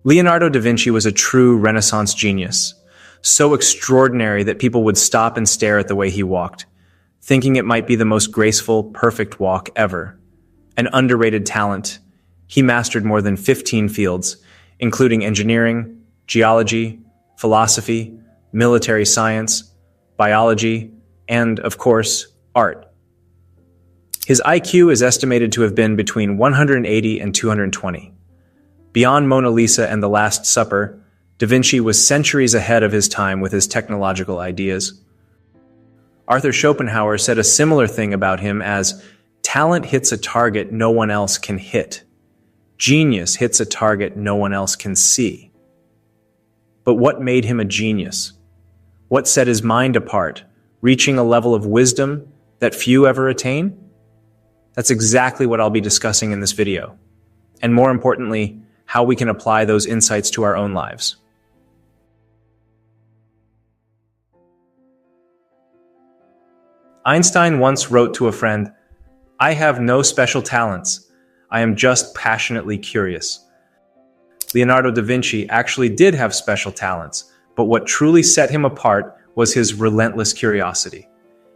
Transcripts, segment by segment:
Leonardo da Vinci was a true Renaissance genius, so extraordinary that people would stop and stare at the way he walked, thinking it might be the most graceful, perfect walk ever. An underrated talent, he mastered more than 15 fields, including engineering, geology, philosophy, military science, biology, and, of course, art. His IQ is estimated to have been between 180 and 220. Beyond Mona Lisa and The Last Supper, Da Vinci was centuries ahead of his time with his technological ideas. Arthur Schopenhauer said a similar thing about him as, "Talent hits a target no one else can hit. Genius hits a target no one else can see." But what made him a genius? What set his mind apart, reaching a level of wisdom that few ever attain? That's exactly what I'll be discussing in this video. And more importantly, how we can apply those insights to our own lives. Einstein once wrote to a friend, "I have no special talents. I am just passionately curious." Leonardo da Vinci actually did have special talents, but what truly set him apart was his relentless curiosity.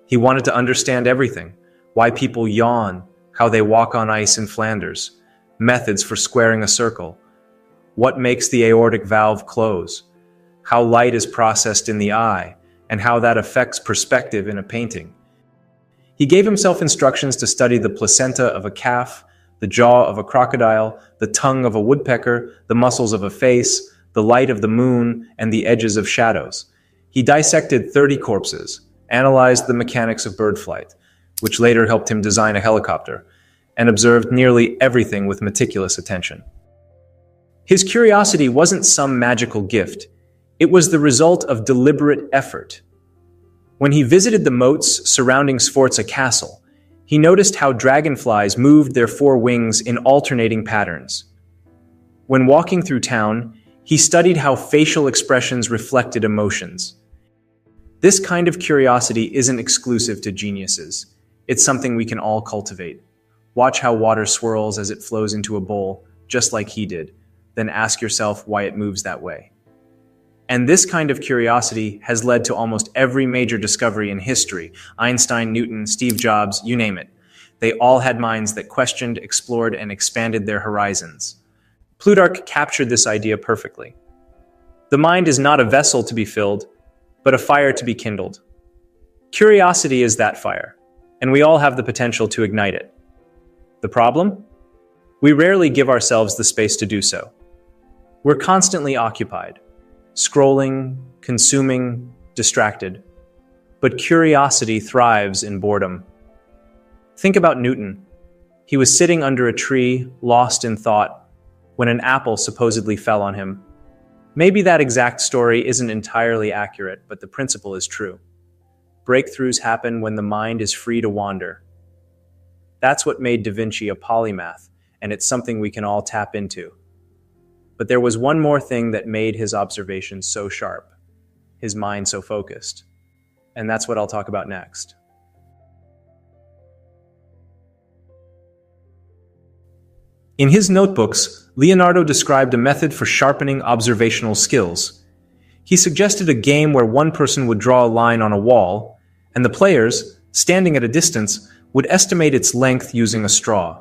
He wanted to understand everything: why people yawn, how they walk on ice in Flanders, methods for squaring a circle, what makes the aortic valve close, how light is processed in the eye, and how that affects perspective in a painting. He gave himself instructions to study the placenta of a calf, the jaw of a crocodile, the tongue of a woodpecker, the muscles of a face, the light of the moon, and the edges of shadows. He dissected 30 corpses, analyzed the mechanics of bird flight, which later helped him design a helicopter, and observed nearly everything with meticulous attention. His curiosity wasn't some magical gift. It was the result of deliberate effort. When he visited the moats surrounding Sforza Castle, he noticed how dragonflies moved their four wings in alternating patterns. When walking through town, he studied how facial expressions reflected emotions. This kind of curiosity isn't exclusive to geniuses. It's something we can all cultivate. Watch how water swirls as it flows into a bowl, just like he did. Then ask yourself why it moves that way. And this kind of curiosity has led to almost every major discovery in history. Einstein, Newton, Steve Jobs, you name it. They all had minds that questioned, explored, and expanded their horizons. Plutarch captured this idea perfectly. The mind is not a vessel to be filled, but a fire to be kindled. Curiosity is that fire, and we all have the potential to ignite it. The problem? We rarely give ourselves the space to do so. We're constantly occupied, scrolling, consuming, distracted. But curiosity thrives in boredom. Think about Newton. He was sitting under a tree, lost in thought, when an apple supposedly fell on him. Maybe that exact story isn't entirely accurate, but the principle is true. Breakthroughs happen when the mind is free to wander. That's what made Da Vinci a polymath, and it's something we can all tap into. But there was one more thing that made his observations so sharp, his mind so focused. And that's what I'll talk about next. In his notebooks, Leonardo described a method for sharpening observational skills. He suggested a game where one person would draw a line on a wall, and the players, standing at a distance, would estimate its length using a straw.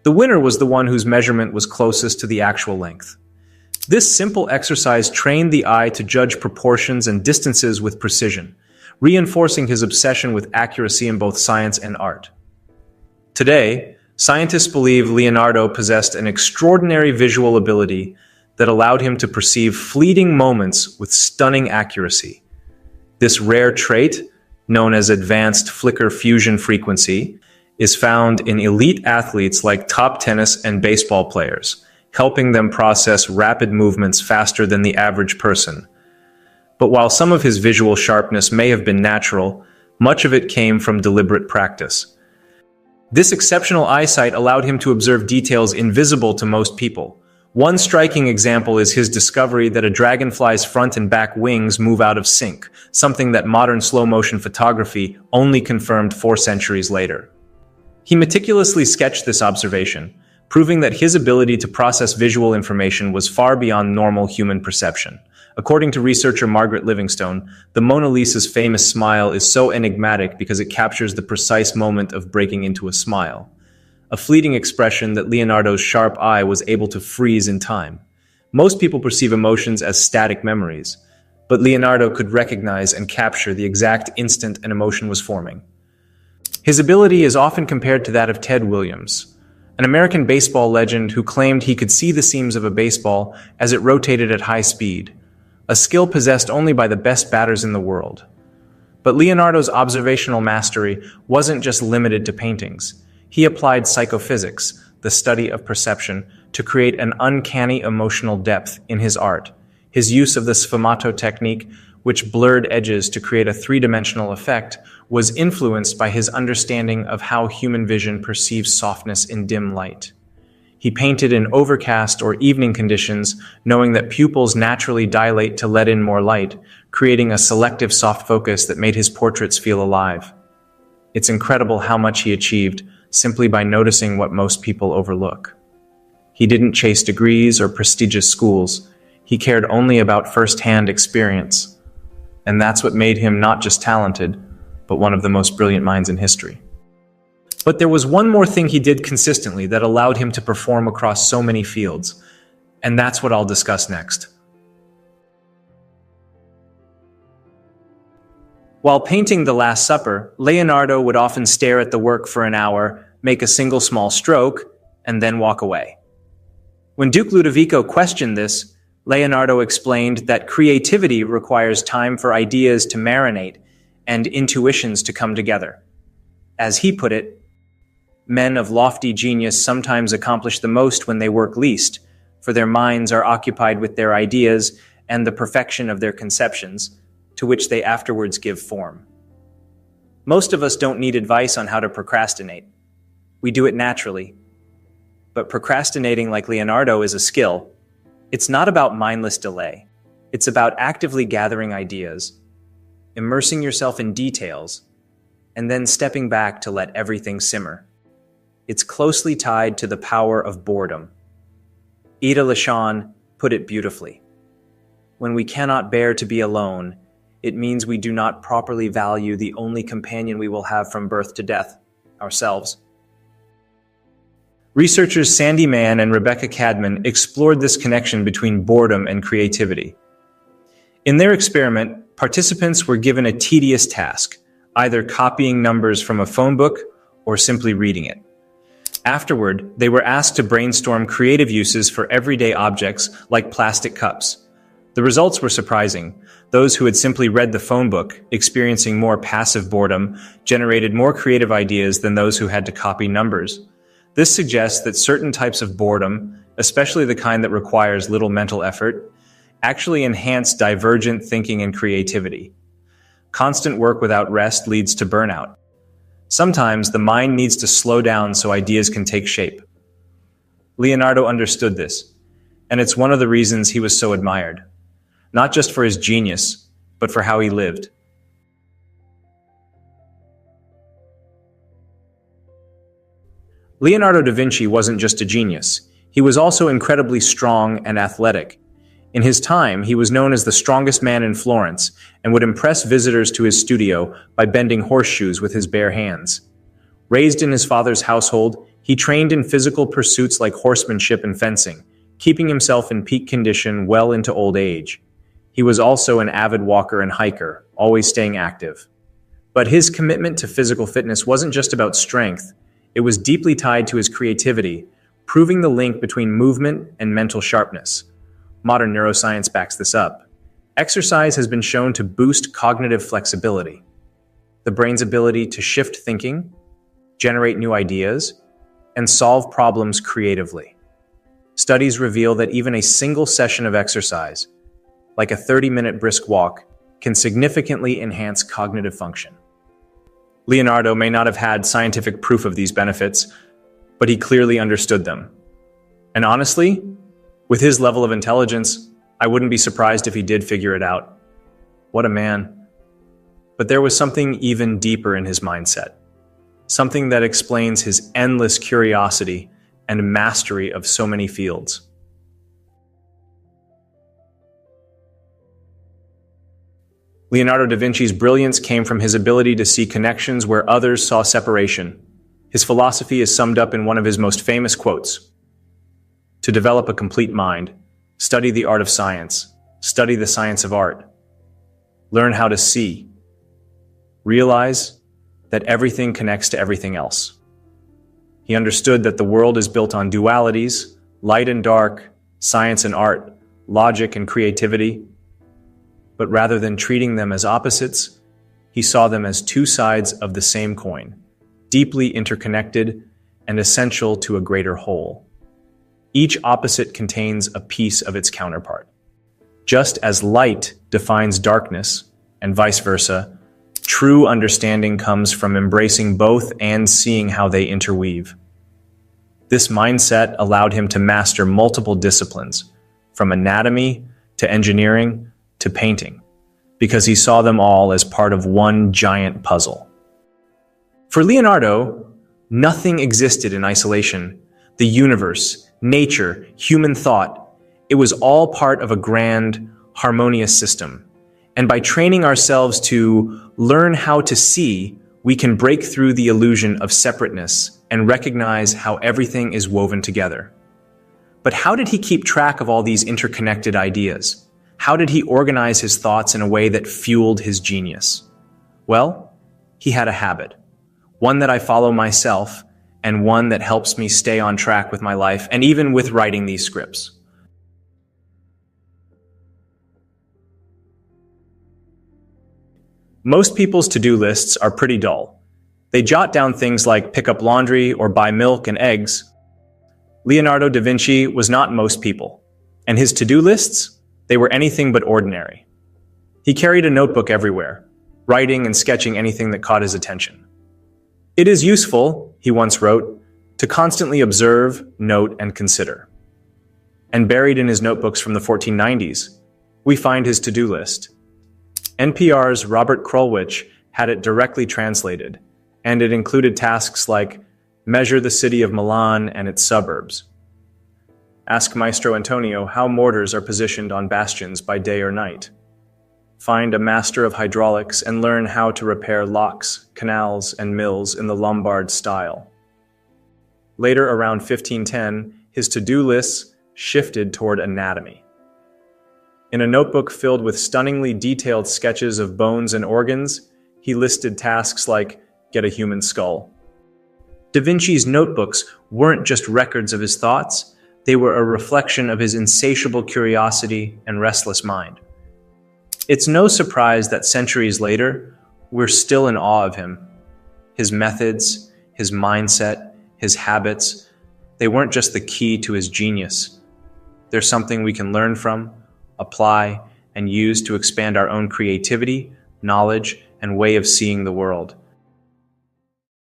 The winner was the one whose measurement was closest to the actual length. This simple exercise trained the eye to judge proportions and distances with precision, reinforcing his obsession with accuracy in both science and art. Today, scientists believe Leonardo possessed an extraordinary visual ability that allowed him to perceive fleeting moments with stunning accuracy. This rare trait, known as advanced flicker fusion frequency, is found in elite athletes like top tennis and baseball players, helping them process rapid movements faster than the average person. But while some of his visual sharpness may have been natural, much of it came from deliberate practice. This exceptional eyesight allowed him to observe details invisible to most people. One striking example is his discovery that a dragonfly's front and back wings move out of sync, something that modern slow-motion photography only confirmed 4 centuries later. He meticulously sketched this observation, proving that his ability to process visual information was far beyond normal human perception. According to researcher Margaret Livingstone, the Mona Lisa's famous smile is so enigmatic because it captures the precise moment of breaking into a smile, a fleeting expression that Leonardo's sharp eye was able to freeze in time. Most people perceive emotions as static memories, but Leonardo could recognize and capture the exact instant an emotion was forming. His ability is often compared to that of Ted Williams, an American baseball legend who claimed he could see the seams of a baseball as it rotated at high speed, a skill possessed only by the best batters in the world. But Leonardo's observational mastery wasn't just limited to paintings. He applied psychophysics, the study of perception, to create an uncanny emotional depth in his art. His use of the sfumato technique, which blurred edges to create a three-dimensional effect, was influenced by his understanding of how human vision perceives softness in dim light. He painted in overcast or evening conditions, knowing that pupils naturally dilate to let in more light, creating a selective soft focus that made his portraits feel alive. It's incredible how much he achieved simply by noticing what most people overlook. He didn't chase degrees or prestigious schools. He cared only about first-hand experience. And that's what made him not just talented, but one of the most brilliant minds in history. But there was one more thing he did consistently that allowed him to perform across so many fields, and that's what I'll discuss next. While painting The Last Supper, Leonardo would often stare at the work for an hour, make a single small stroke, and then walk away. When Duke Ludovico questioned this, Leonardo explained that creativity requires time for ideas to marinate and intuitions to come together. As he put it, men of lofty genius sometimes accomplish the most when they work least, for their minds are occupied with their ideas and the perfection of their conceptions, to which they afterwards give form. Most of us don't need advice on how to procrastinate. We do it naturally. But procrastinating like Leonardo is a skill. It's not about mindless delay. It's about actively gathering ideas, immersing yourself in details, and then stepping back to let everything simmer. It's closely tied to the power of boredom. Ida LeChaune put it beautifully. When we cannot bear to be alone, it means we do not properly value the only companion we will have from birth to death, ourselves. Researchers Sandy Mann and Rebecca Cadman explored this connection between boredom and creativity. In their experiment, participants were given a tedious task, either copying numbers from a phone book or simply reading it. Afterward, they were asked to brainstorm creative uses for everyday objects like plastic cups. The results were surprising. Those who had simply read the phone book, experiencing more passive boredom, generated more creative ideas than those who had to copy numbers. This suggests that certain types of boredom, especially the kind that requires little mental effort, actually enhance divergent thinking and creativity. Constant work without rest leads to burnout. Sometimes the mind needs to slow down so ideas can take shape. Leonardo understood this, and it's one of the reasons he was so admired, not just for his genius, but for how he lived. Leonardo da Vinci wasn't just a genius. He was also incredibly strong and athletic. In his time, he was known as the strongest man in Florence and would impress visitors to his studio by bending horseshoes with his bare hands. Raised in his father's household, he trained in physical pursuits like horsemanship and fencing, keeping himself in peak condition well into old age. He was also an avid walker and hiker, always staying active. But his commitment to physical fitness wasn't just about strength. It was deeply tied to his creativity, proving the link between movement and mental sharpness. Modern neuroscience backs this up. Exercise has been shown to boost cognitive flexibility, the brain's ability to shift thinking, generate new ideas, and solve problems creatively. Studies reveal that even a single session of exercise, like a 30-minute brisk walk, can significantly enhance cognitive function. Leonardo may not have had scientific proof of these benefits, but he clearly understood them. And honestly, with his level of intelligence, I wouldn't be surprised if he did figure it out. What a man. But there was something even deeper in his mindset. Something that explains his endless curiosity and mastery of so many fields. Leonardo da Vinci's brilliance came from his ability to see connections where others saw separation. His philosophy is summed up in one of his most famous quotes: "To develop a complete mind, study the art of science, study the science of art. Learn how to see. Realize that everything connects to everything else." He understood that the world is built on dualities, light and dark, science and art, logic and creativity. But rather than treating them as opposites, he saw them as two sides of the same coin, deeply interconnected and essential to a greater whole. Each opposite contains a piece of its counterpart. Just as light defines darkness, and vice versa, true understanding comes from embracing both and seeing how they interweave. This mindset allowed him to master multiple disciplines, from anatomy to engineering to painting, because he saw them all as part of one giant puzzle. For Leonardo, nothing existed in isolation. The universe, nature, human thought, it was all part of a grand, harmonious system. And by training ourselves to learn how to see, we can break through the illusion of separateness and recognize how everything is woven together. But how did he keep track of all these interconnected ideas? How did he organize his thoughts in a way that fueled his genius? Well, he had a habit, one that I follow myself, and one that helps me stay on track with my life and even with writing these scripts. Most people's to-do lists are pretty dull. They jot down things like pick up laundry or buy milk and eggs. Leonardo da Vinci was not most people, and his to-do lists, they were anything but ordinary. He carried a notebook everywhere, writing and sketching anything that caught his attention. "It is useful," he once wrote, "to constantly observe, note, and consider." And buried in his notebooks from the 1490s, we find his to-do list. NPR's Robert Krulwich had it directly translated, and it included tasks like measure the city of Milan and its suburbs. Ask Maestro Antonio how mortars are positioned on bastions by day or night. Find a master of hydraulics and learn how to repair locks, canals, and mills in the Lombard style. Later, around 1510, his to-do lists shifted toward anatomy. In a notebook filled with stunningly detailed sketches of bones and organs, he listed tasks like get a human skull. Da Vinci's notebooks weren't just records of his thoughts, they were a reflection of his insatiable curiosity and restless mind. It's no surprise that centuries later, we're still in awe of him. His methods, his mindset, his habits, they weren't just the key to his genius. They're something we can learn from, apply, and use to expand our own creativity, knowledge, and way of seeing the world.